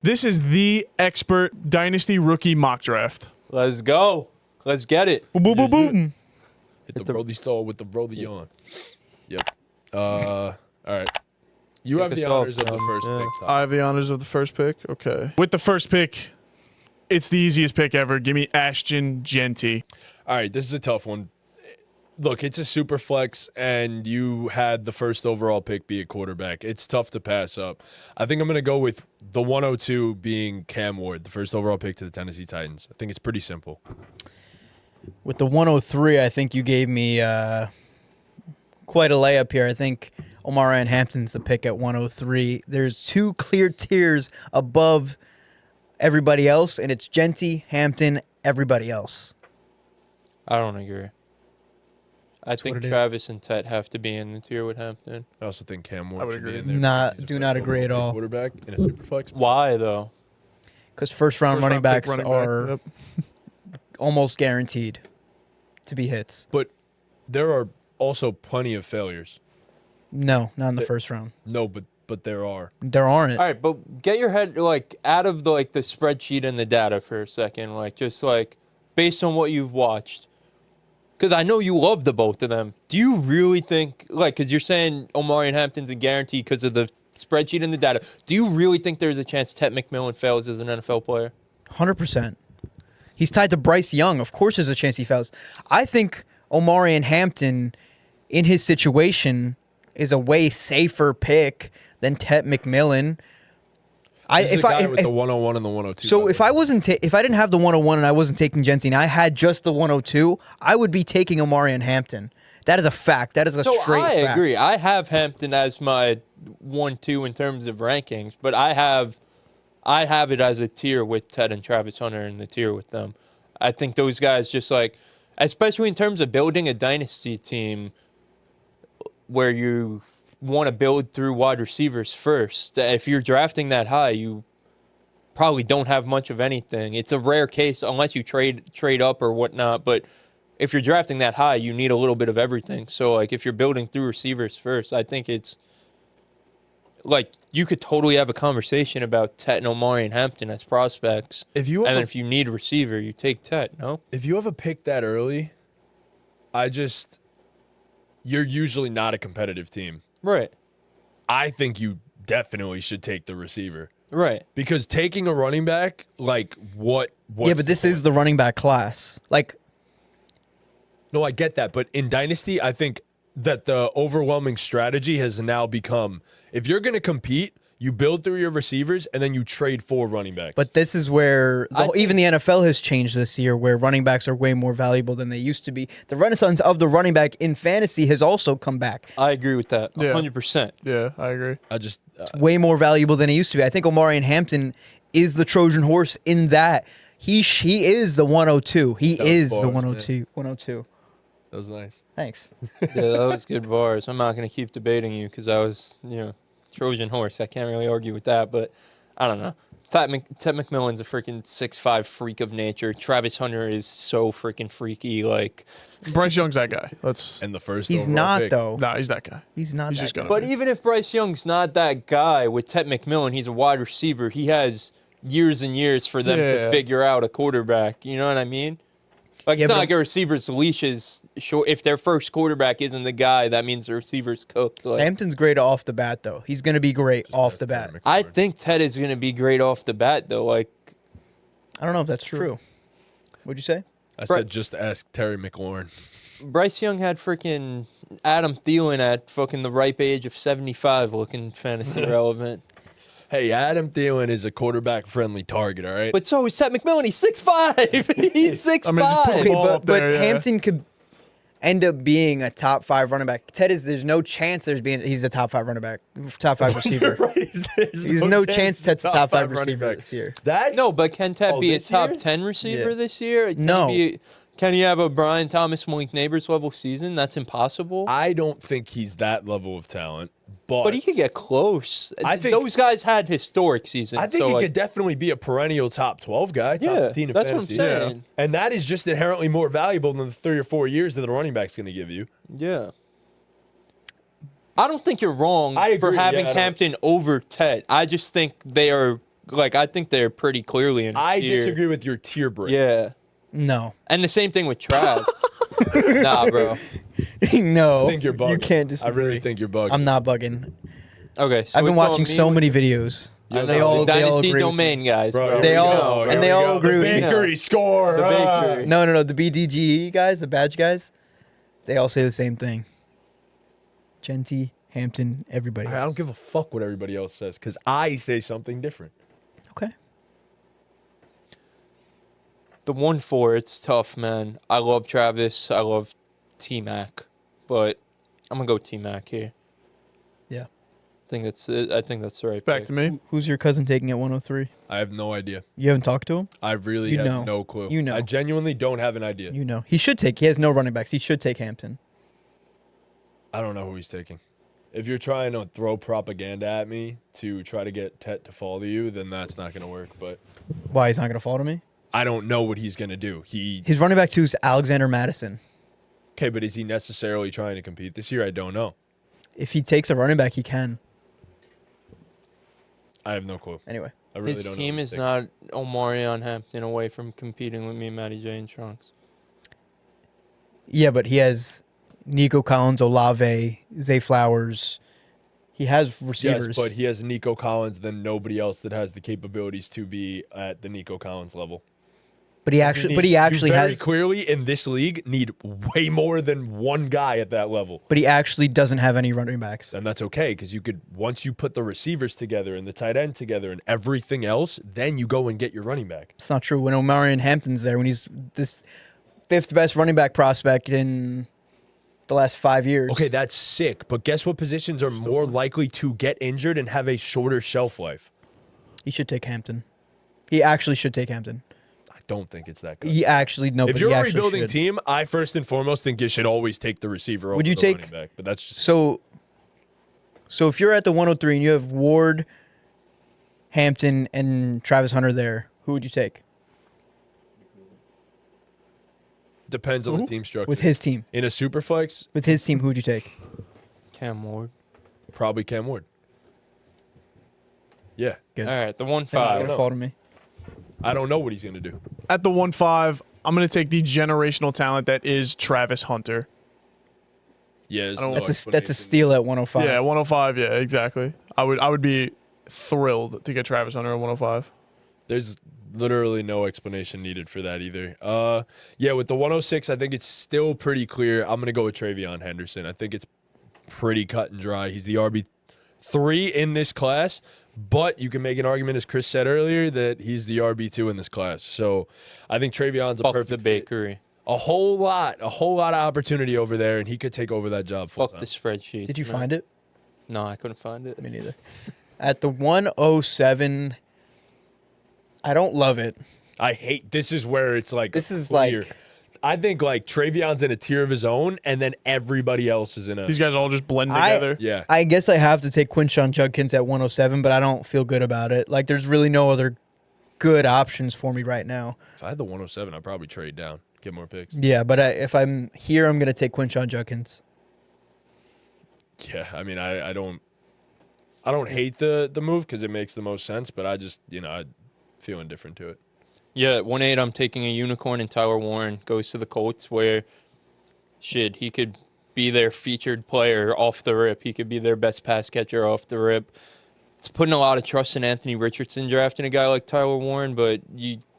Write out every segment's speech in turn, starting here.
This is the expert Dynasty rookie mock draft. Let's go. Let's get it. Boom, boom, boom, boom. Hit the Brody stall with the Brody on. Yep. All right. You have the honors of the first pick, Tom. I have the honors of the first pick. Okay. With the first pick, it's the easiest pick ever. Give me Ashton Genty. All right, this is a tough one. Look, it's a super flex, and you had the first overall pick be a quarterback. It's tough to pass up. I think I'm going to go with the 102 being Cam Ward, the first overall pick to the Tennessee Titans. I think it's pretty simple. With the 103, I think you gave me quite a layup here. I think Omarion Hampton's the pick at 103. There's two clear tiers above everybody else, and it's Genty, Hampton, everybody else. I don't agree. I think Travis and Tet have to be in the tier with Hampton. I also think Cam I Ward would should be agree. in there. Do not agree at all. Quarterback in a super flex. Why, though? Because first-round running backs are Yep. almost guaranteed to be hits. But there are also plenty of failures. No, not in the first round. No, but there are. There aren't. All right, but get your head out of the spreadsheet and the data for a second. Just based on what you've watched. Because I know you love the both of them. Do you really think, because you're saying Omarion Hampton's a guarantee because of the spreadsheet and the data. Do you really think there's a chance Tet McMillan fails as an NFL player? 100%. He's tied to Bryce Young. Of course there's a chance he fails. I think Omarion Hampton, in his situation, is a way safer pick than Tet McMillan. This is a guy with the 101 and the 102. So if I didn't have the 101 and I wasn't taking Genty and I had just the 102, I would be taking Omarion Hampton. That is a fact. That is a straight fact. I agree. I have Hampton as my 1-2 in terms of rankings, but I have it as a tier with Ted and Travis Hunter in the tier with them. I think those guys just especially in terms of building a dynasty team where you want to build through wide receivers first. If you're drafting that high, you probably don't have much of anything. It's a rare case unless you trade up or whatnot, but if you're drafting that high, you need a little bit of everything. So if you're building through receivers first, I think it's you could totally have a conversation about Tet and Omarion Hampton as prospects. If you need a receiver, you take Tet, no? If you have a pick that early, you're usually not a competitive team. Right. I think you definitely should take the receiver. Right. Because taking a running back, what? Yeah, but this is the running back class. No, I get that. But in Dynasty, I think that the overwhelming strategy has now become, if you're going to compete, you build through your receivers, and then you trade for running backs. But this is where even the NFL has changed this year, where running backs are way more valuable than they used to be. The renaissance of the running back in fantasy has also come back. I agree with that, Yeah. 100%. Yeah, I agree. It's way more valuable than it used to be. I think Omarion Hampton is the Trojan horse in that he is the 102. He is the 102. 102. That was nice. Thanks. Yeah, that was good bars. I'm not going to keep debating you because I was, Trojan horse. I can't really argue with that, but I don't know. Tet McMillan's a freaking 6'5" freak of nature. Travis Hunter is so freaking freaky. Bryce Young's that guy. And the first He's overall not, pick. though. Nah, he's that guy. He's not He's that just guy. gonna But even if Bryce Young's not that guy, with Tet McMillan, he's a wide receiver. He has years and years for them to figure out a quarterback. You know what I mean? It's not like a receiver's leash is short. If their first quarterback isn't the guy, that means the receiver's cooked. Hampton's great off the bat, though. He's going to be great off the bat. I think Ted is going to be great off the bat, though. I don't know if that's true. What'd you say? I said just ask Terry McLaurin. Bryce Young had freaking Adam Thielen at fucking the ripe age of 75 looking fantasy relevant. Hey, Adam Thielen is a quarterback-friendly target, all right? But so is Tet McMillan. He's 6'5". He's 6'5". I mean, just put the ball up but there, yeah. Hampton could end up being a top 5 running back. There's no chance he's a top 5 running back, top 5 receiver. Right. There's no chance Ted's a top 5 receiver this year. No, but can Ted be a this top year? 10 receiver this year? Can he have a Brian Thomas, Malik Neighbors level season? That's impossible. I don't think he's that level of talent, but he could get close. I think those guys had historic seasons. I think he could definitely be a perennial top 12 guy, top 15 in that's fantasy. what I'm saying. Yeah. And that is just inherently more valuable than the 3 or 4 years that the running back's going to give you. Yeah. I don't think you're wrong for agree, having yeah, Hampton over Ted. I just think they are Like, I think they're pretty clearly in a I tier. disagree with your tier break. Yeah. No. And the same thing with Trav. Nah, bro. No. I think you're bugging. You can't I disagree. really think you're bugging. I'm not bugging. Okay, so I've been it's on watching me so with many the- videos. I know, They all the Dynasty agree with domain guys, Bro, bro. here They we all- go, and here they we all go. agree The with me. bakery score. The bakery. No. The BDGE guys, the badge guys, they all say the same thing. Genty, Hampton, everybody else. I don't give a fuck what everybody else says because I say something different. Okay. The 1-4, it's tough, man. I love Travis. I love T-Mac. But I'm going to go T-Mac here. Yeah. I think that's the right Back pick. to me. Who's your cousin taking at 103? I have no idea. You haven't talked to him? I really You have know. no clue. You know. I genuinely don't have an idea. You know. He has no running backs. He should take Hampton. I don't know who he's taking. If you're trying to throw propaganda at me to try to get Tet to follow you, then that's not going to work. But Why, he's not going to fall to me? I don't know what he's going to do. His running back 2 is Alexander Madison. Okay, but is he necessarily trying to compete this year? I don't know. If he takes a running back, he can. I have no clue. Anyway. I really His don't know. team what is he's not Omarion Hampton away from competing with me and Matty J in Trunks. Yeah, but he has Nico Collins, Olave, Zay Flowers. He has thinking. receivers. Yes, but he has Nico Collins, then nobody else that has the capabilities to be at the Nico Collins level. But he actually You very has clearly in this league need way more than one guy at that level. but he actually doesn't have any running backs. And that's okay because you could once you put the receivers together and the tight end together and everything else, then you go and get your running back. It's not true when Omarion Hampton's there, when he's this 5th best running back prospect in the last 5 years. Okay, that's sick. But guess what positions are more likely to get injured and have a shorter shelf life? He should take Hampton. He actually should take Hampton. I don't think it's that good. He actually no. If but you're he a actually rebuilding should. team, I first and foremost think you should always take the receiver over Would you the take- running back. But that's just So if you're at the 103 and you have Ward, Hampton, and Travis Hunter there, who would you take depends on the team structure. with his team? In a superflex, With his team, who would you take? Cam Ward. probably Cam Ward. Yeah, Good. All right, the That's 1-5. gonna fall to me. I don't know what he's gonna do. At the 1-5, I'm going to take the generational talent that is Travis Hunter. Yeah, there's I don't- no That's a explanation. steal at 105. Yeah, 105. Yeah, exactly. I would be thrilled to get Travis Hunter at 105. There's literally no explanation needed for that either. Yeah, with the 106, I think it's still pretty clear. I'm gonna go with Travion Henderson. I think it's pretty cut and dry. He's the RB3 in this class, but you can make an argument, as Chris said earlier, that he's the RB2 in this class. So I think Travion's a Fuck perfect the fit. bakery. A whole lot of opportunity over there, and he could take over that job full Fuck time. the spreadsheet. Did you man. find it? No, I couldn't find it. Me neither. At the 107, I don't love it. I hate. This is where it's like This is clear. like- I think like Travion's in a tier of his own, and then everybody else is in a. These guys all just blend I- together. Yeah. I guess I have to take Quinshon Judkins at 107, but I don't feel good about it. Like, there's really no other good options for me right now. If I had the 107, I'd probably trade down, get more picks. Yeah, but if I'm here, I'm going to take Quinshon Judkins. Yeah, I mean, I don't hate the move because it makes the most sense, but I just I feel indifferent to it. Yeah, at 1-8, I'm taking a unicorn, and Tyler Warren goes to the Colts, where, shit, he could be their featured player off the rip. He could be their best pass catcher off the rip. It's putting a lot of trust in Anthony Richardson drafting a guy like Tyler Warren, but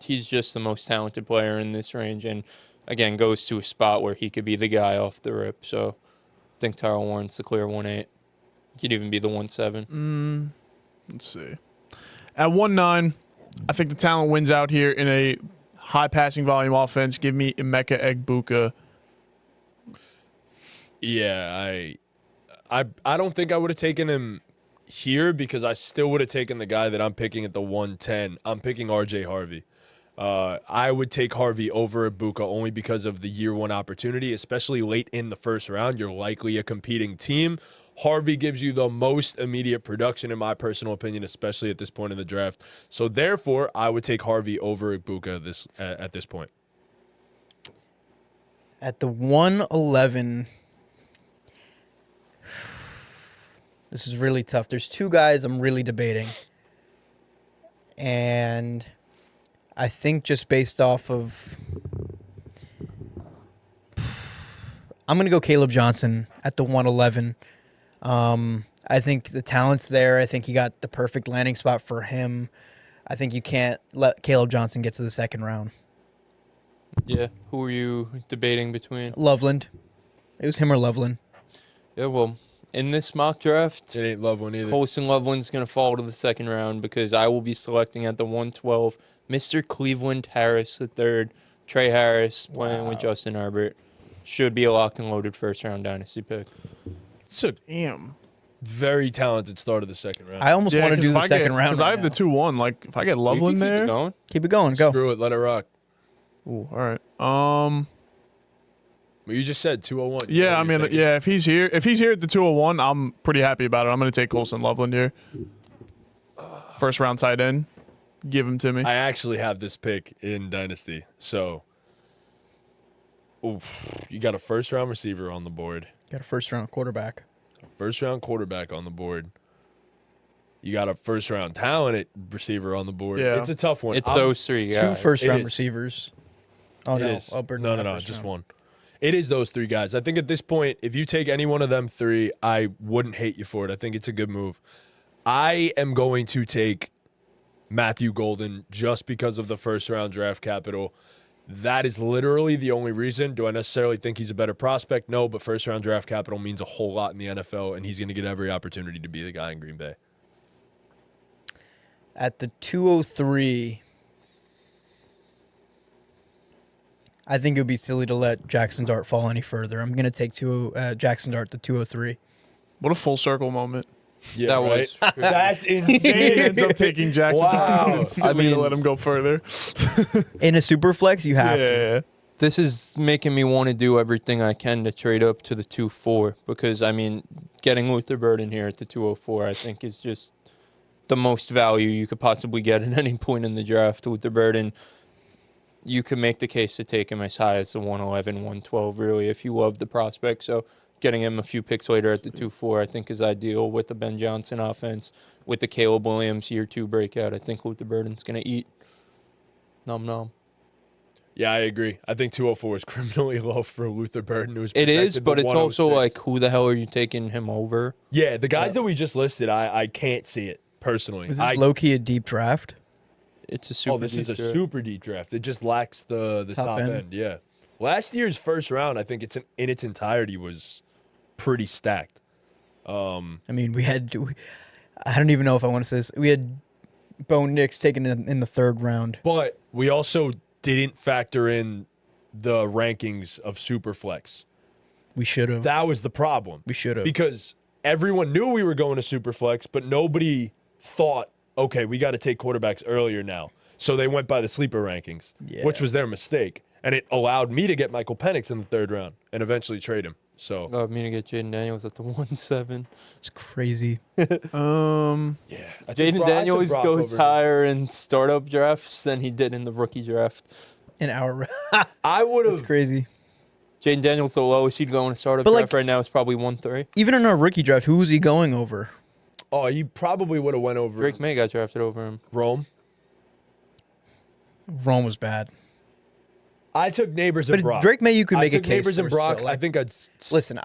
he's just the most talented player in this range, and, again, goes to a spot where he could be the guy off the rip. So I think Tyler Warren's the clear 1-8. He could even be the 1-7. Let's see. At 1-9, I think the talent wins out here in a high passing volume offense. Give me Emeka Egbuka. Yeah, I don't think I would have taken him here because I still would have taken the guy that I'm picking at the 110. I'm picking RJ Harvey. I would take Harvey over Ibuka only because of the year one opportunity, especially late in the first round. You're likely a competing team. Harvey gives you the most immediate production, in my personal opinion, especially at this point in the draft. So therefore, I would take Harvey over Ibuka at this point. At the 111, this is really tough. There's two guys I'm really debating. And I think just based off of, I'm going to go Caleb Johnson at the 111. I think the talent's there. I think he got the perfect landing spot for him. I think you can't let Caleb Johnson get to the second round. Yeah. Who are you debating between? Loveland. It was him or Loveland. Yeah, well, in this mock draft, It ain't Loveland either. Colson Loveland's going to fall to the second round because I will be selecting at the 112 Mr. Cleveland Harris III, Trey Harris playing with Justin Herbert. Should be a locked and loaded first round dynasty pick. It's a Damn. very talented start of the second round. I almost want to 'cause do if the I second get, round. Because I have the 2-1. Like, if I get We can Loveland keep it there. going. Keep it going. Go. Screw it, let it rock. Ooh, all right. Well, you just said 201. Yeah, I mean, yeah, if he's here at the 201, I'm pretty happy about it. I'm going to take Colson Loveland here. First round tight end. Give him to me. I actually have this pick in Dynasty. So, you got a first round receiver on the board, Got a first round quarterback. first round quarterback on the board. You got a first round talented receiver on the board. Yeah. It's a tough one. It's I'm- those three Two guys. first It round is. receivers. Oh, It no. is. Oh, Burton No, got no, first just round. one. It is those three guys. I think at this point, if you take any one of them three, I wouldn't hate you for it. I think it's a good move. I am going to take Matthew Golden just because of the first round draft capital. That is literally the only reason. Do I necessarily think he's a better prospect? No, but first round draft capital means a whole lot in the NFL, and he's going to get every opportunity to be the guy in Green Bay. At the 203, I think it would be silly to let Jackson Dart fall any further. I'm going to take Jackson Dart to 203. What a full circle moment. Yeah, That right? was That's He insane. ends up taking Jackson. Wow. It's silly I mean- to let him go further. In a super flex, you have to. Yeah. This is making me want to do everything I can to trade up to the 2-4 because, I mean, getting Luther Burden here at the 204, I think, is just the most value you could possibly get at any point in the draft. Luther Burden, you could make the case to take him as high as the 111, 112, really, if you love the prospect. So getting him a few picks later at the 2-4, I think, is ideal with the Ben Johnson offense, with the Caleb Williams year 2 breakout. I think Luther Burden's going to eat. Nom nom. Yeah, I agree. I think 204 is criminally low for Luther Burden. Who's It is, projected but to it's also 106. like, who the hell are you taking him over? Yeah, the guys that we just listed, I can't see it personally. Is this low-key a deep draft? It's a super. This is a deep draft. super deep draft. It just lacks the Top top end. end. Yeah. Last year's first round, I think in its entirety was pretty stacked. I mean, I don't even know if I want to say this. We had Bo Nix taken in the third round. But we also didn't factor in the rankings of Superflex. We should have. That was the problem. We should have. Because everyone knew we were going to Superflex, but nobody thought, okay, we got to take quarterbacks earlier now. So they went by the sleeper rankings, Yeah. which was their mistake. And it allowed me to get Michael Penix in the third round and eventually trade him. So, I mean to get Jaden Daniels at the 1-7. It's crazy. yeah. I took Jaden Daniels Brock goes over- higher in startup drafts than he did in the rookie draft. In our I would It's have. crazy. Jaden Daniels, the lowest he'd go in a startup But, draft like- right now is probably 1-3. Even in our rookie draft, who was he going over? Oh, you probably would have went over Drake May got drafted over him. Rome. Rome was bad. I took Neighbors and But Brock. Drake May, you could make I a took case Neighbors for, and Brock. so, I like, think I'd listen,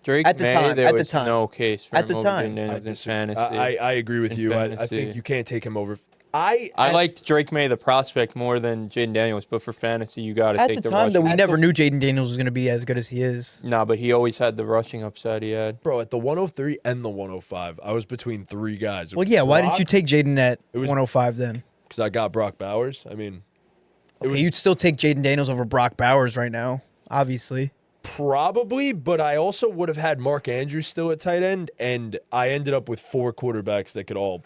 Drake At the May, time- there at the was time. no case for At him the over time. Jaden Daniels in fantasy. I agree with In you. I fantasy. think you can't take him over. I liked Drake May, the prospect, more than Jaden Daniels, but for fantasy, you got to at take the the time, though, we rushing. never knew Jaden Daniels was going to be as good as he is. Nah, but he always had the rushing upside he had. Bro, at the 103 and the 105, I was between three guys. Well, yeah, why didn't you take Jaden at It was- 105 then? Because I got Brock Bowers. I mean, Okay, you'd still take Jaden Daniels over Brock Bowers right now, obviously. probably, but I also would have had Mark Andrews still at tight end, and I ended up with 4 quarterbacks that could all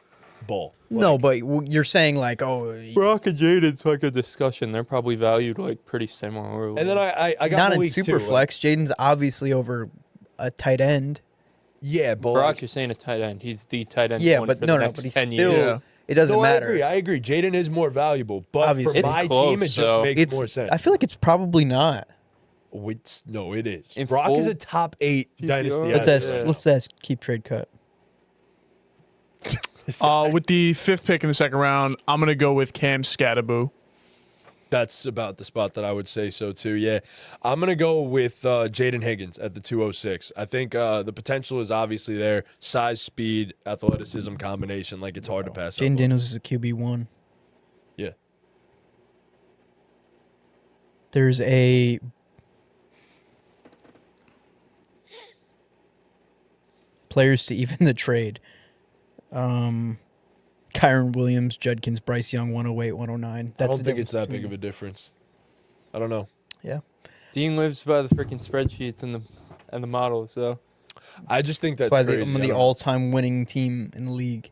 ball. No, but you're saying like, oh, Brock and Jaden's like a discussion. They're probably valued like pretty similarly. And then I got not in Malik too, super like- flex. Jaden's obviously over a tight end. Yeah, but Brock, like, you're saying a tight end. He's the tight end. Yeah, one but for no, the no, next but he's 10 still. years. It doesn't no, matter. I agree. Jaden is more valuable, but Obviously. for It's my close, team, it just though. makes It's. more sense. I feel like it's probably not. No, it is. In Brock is full a top 8 PPR? dynasty. Yeah, Let's asset. ask. Let's ask. Keep trade cut. With the 5th pick in the second round, I'm going to go with Cam Scattaboo. That's about the spot that I would say so too. Yeah, I'm gonna go with Jaden Higgins at the 206. I think the potential is obviously there. Size, speed, athleticism combination. Like it's hard to pass up Jaden on. Daniels is a QB1. Yeah, There's a players to even the trade. Kyron Williams, Judkins, Bryce Young, 108, 109. I don't think it's that big of a difference. I don't know. Yeah. Dean lives by the freaking spreadsheets and the models, so I just think that's That's why crazy. I'm I the don't know. all-time winning team in the league.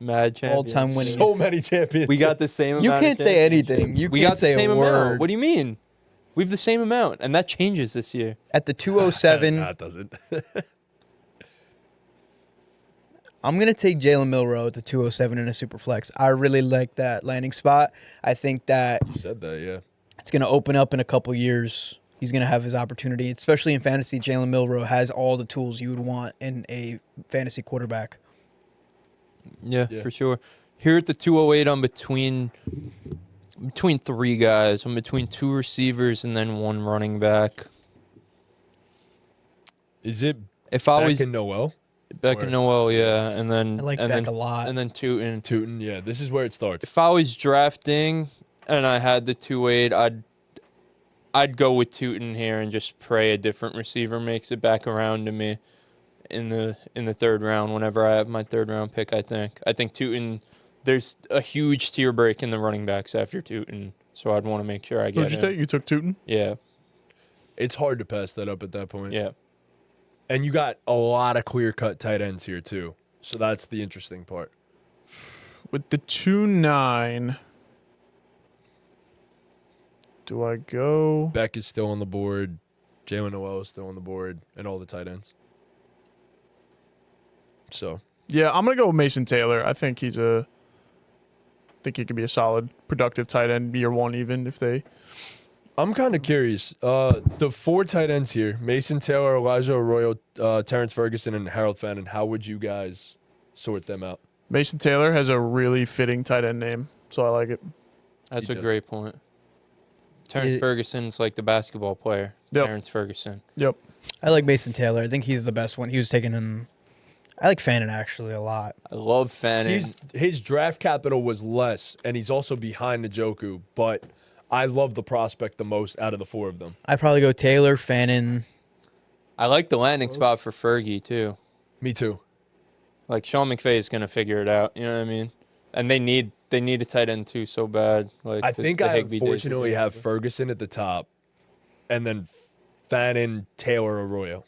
mad champions. All-time winning. So many champions. We got the same amount. You of can't say championships. anything. You We can't got the say same a amount. word. What do you mean? We have the same amount, and that changes this year. At the 207, Nah, it doesn't. I'm going to take Jalen Milroe at the 207 in a super flex. I really like that landing spot. I think that You said that, yeah. it's going to open up in a couple years. He's going to have his opportunity, especially in fantasy. Jalen Milroe has all the tools you would want in a fantasy quarterback. Yeah, Yeah. for sure. Here at the 208, I'm between 3 guys. I'm between 2 receivers and then 1 running back. Is it If I Beck was and Noel? Beck and Noel, yeah, and then I like and Beck then, a lot. and then Tootin. Tootin, yeah. This is where it starts. If I was drafting and I had the 208, I'd go with Tootin here and just pray a different receiver makes it back around to me in the 3rd round whenever I have my 3rd round pick. I think Tootin. There's a huge tier break in the running backs after Tootin, so I'd want to make sure I Who get did you him. take? You took Tootin? Yeah, It's hard to pass that up at that point. yeah. And you got a lot of clear-cut tight ends here, too. So that's the interesting part. With the 2-9, do I go? Beck is still on the board. Jalen Noel is still on the board. And all the tight ends. So, Yeah, I'm going to go with Mason Taylor. I think he could be a solid, productive tight end year 1 even if they... I'm kind of curious. The 4 tight ends here, Mason Taylor, Elijah Arroyo, Terrence Ferguson, and Harold Fannin, how would you guys sort them out? Mason Taylor has a really fitting tight end name, so I like it. That's He a does. great point. Terrence Ferguson's like the basketball player. Yep. Terrence Ferguson. Yep. I like Mason Taylor. I think he's the best one. He was taken in. I like Fannin actually a lot. I love Fannin. His draft capital was less, and he's also behind Njoku, but I love the prospect the most out of the 4 of them. I'd probably go Taylor, Fannin. I like the landing spot for Fergie too. Me too. Like Sean McVay is gonna figure it out. You know what I mean? And they need a tight end too so bad. Like I the- think the I Higbee days are unfortunately good. have Ferguson at the top, and then Fannin, Taylor, Arroyo.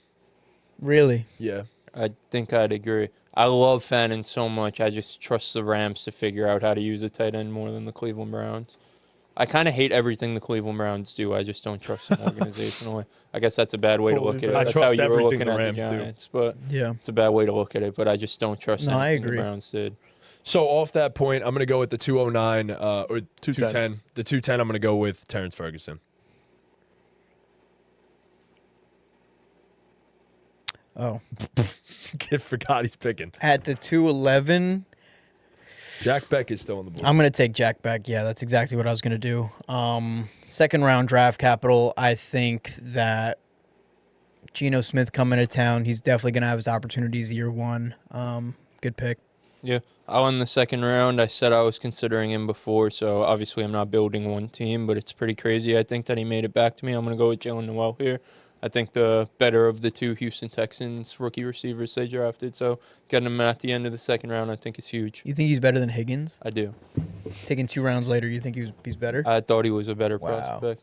Really? Yeah. I think I'd agree. I love Fannin so much. I just trust the Rams to figure out how to use a tight end more than the Cleveland Browns. I kind of hate everything the Cleveland Browns do. I just don't trust them organizationally. I guess that's a bad way to Totally look at it. fair. I That's trust how you were everything looking the at Rams the do. Giants, but Yeah. it's a bad way to look at it. But I just don't trust No, I anything agree. the Browns did. So off that point, I'm going to go with the 209 or 210. 210. The 210, I'm going to go with Terrence Ferguson. Oh. Kid forgot he's picking. At the 211, Jack Beck is still on the board. I'm going to take Jack Beck. Yeah, that's exactly what I was going to do. 2nd round draft capital, I think that Geno Smith coming to town, he's definitely going to have his opportunities year 1. Good pick. Yeah, I won the 2nd round. I said I was considering him before, so obviously I'm not building one team, but it's pretty crazy. I think that he made it back to me. I'm going to go with Jalen Noel here. I think the better of the 2 Houston Texans rookie receivers they drafted, so getting him at the end of the 2nd round I think is huge. You think he's better than Higgins? I do. Taking 2 rounds later, you think he's better? I thought he was a better Wow. prospect.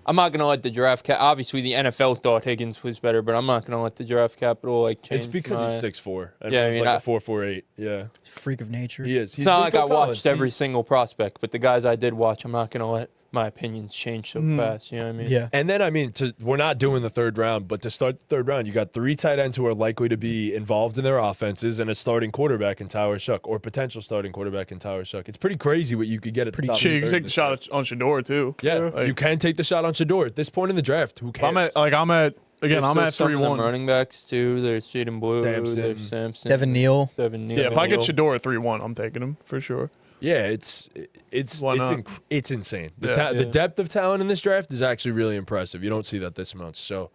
I'm not going to let the draft obviously the NFL thought Higgins was better, but I'm not going to let the draft capital change It's because my... he's 6'4". And Yeah, I he's mean, like a 4'8". Yeah, Freak of nature. he is. It's not like I watched every single prospect, but the guys I did watch, I'm not going to let my opinions change so fast. You know what I mean? Yeah. And then, I mean, we're not doing the 3rd round, but to start the 3rd round, you got 3 tight ends who are likely to be involved in their offenses and a starting quarterback in Tyler Shuck or potential starting quarterback in Tyler Shuck. It's pretty crazy what you could get at the top. Shit, of you the can third take the this shot draft. on Shador too. Yeah, Like, you can take the shot on Shador at this point in the draft. Who cares? I'm at Again, There's I'm still at some of them 3-1. running backs too. There's Jaden Blue. Sampson. There's Sampson. Devin Neal. Devin Neal. Yeah, if I get Shador at 3-1, I'm taking him for sure. Yeah, it's Why not? it's insane. Yeah. The depth of talent in this draft is actually really impressive. You don't see that this much. So